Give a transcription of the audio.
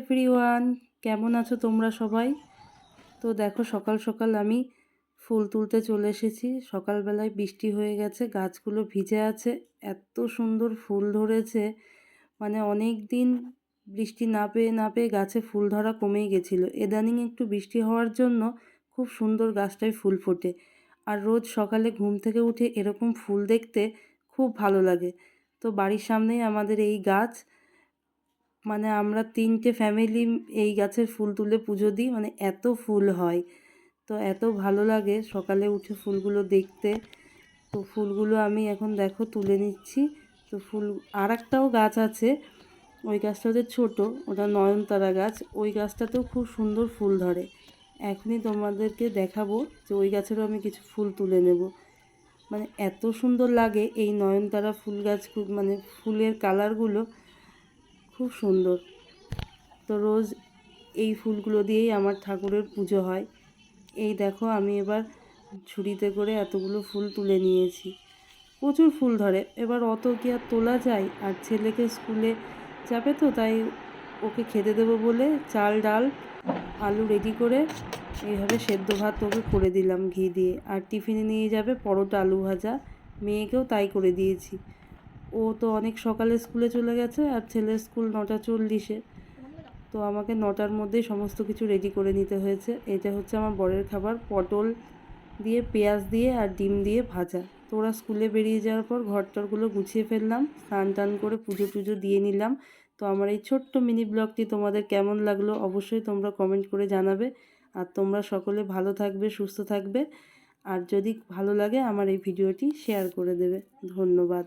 Everyone, কেমন আছো তোমরা সবাই? তো দেখো সকাল সকাল আমি ফুল তুলতে চলে এসেছি। সকালবেলায় বৃষ্টি হয়ে গেছে, গাছগুলো ভিজে আছে, এত সুন্দর ফুল ধরেছে। মানে অনেক দিন বৃষ্টি না পেয়ে গাছে ফুল ধরা কমেই গেছিলো। ইদানিং একটু বৃষ্টি হওয়ার জন্য খুব সুন্দর গাছটায় ফুল ফোটে। আর রোজ সকালে ঘুম থেকে উঠে এরকম ফুল দেখতে খুব ভালো লাগে। তো বাড়ির সামনেই আমাদের এই গাছ, মানে আমরা 3টে ফ্যামিলি এই গাছের ফুল তুলে পুজো দিই, মানে এত ফুল হয়। তো এত ভালো লাগে সকালে উঠে ফুলগুলো দেখতে। তো ফুলগুলো আমি এখন দেখো তুলে নিচ্ছি। তো ফুল আর একটাও গাছ আছে, ওই গাছটা হচ্ছে ছোটো, ওটা নয়নতারা গাছ। ওই গাছটাতেও খুব সুন্দর ফুল ধরে। এখনই তোমাদেরকে দেখাবো যে ওই গাছেরও আমি কিছু ফুল তুলে নেব। মানে এত সুন্দর লাগে এই নয়নতারা ফুল গাছ, মানে ফুলের কালারগুলো খুব সুন্দর। তো রোজ এই ফুলগুলো দিয়েই আমার ঠাকুরের পুজো হয়। এই দেখো আমি এবার ঝুড়িতে করে এতগুলো ফুল তুলে নিয়েছি। প্রচুর ফুল ধরে, এবার অত কি আর তোলা যায়? আর ছেলেকে স্কুলে যাবে, তো তাই ওকে খেতে দেবো বলে চাল ডাল আলু রেডি করে এইভাবে সেদ্ধ ভাত ওকে করে দিলাম ঘি দিয়ে। আর টিফিনে নিয়ে যাবে পরোটা আলু ভাজা, মেয়েকেও তাই করে দিয়েছি। ও তো অনেক সকালে স্কুলে চলে গেছে, আর ছেলের স্কুল 9টা 40-এ। তো আমাকে 9টার মধ্যেই সমস্ত কিছু রেডি করে নিতে হয়েছে। এটা হচ্ছে আমার বরের খাবার, পটল দিয়ে পেঁয়াজ দিয়ে আর ডিম দিয়ে ভাজা। তো ওরা স্কুলে বেরিয়ে যাওয়ার পর ঘরটরগুলো গুছিয়ে ফেললাম, স্নান টান করে পুজো টুজো দিয়ে নিলাম। তো আমার এই ছোট্ট মিনি ব্লগটি তোমাদের কেমন লাগলো অবশ্যই তোমরা কমেন্ট করে জানাবে। আর তোমরা সকলে ভালো থাকবে, সুস্থ থাকবে। আর যদি ভালো লাগে আমার এই ভিডিওটি শেয়ার করে দেবে। ধন্যবাদ।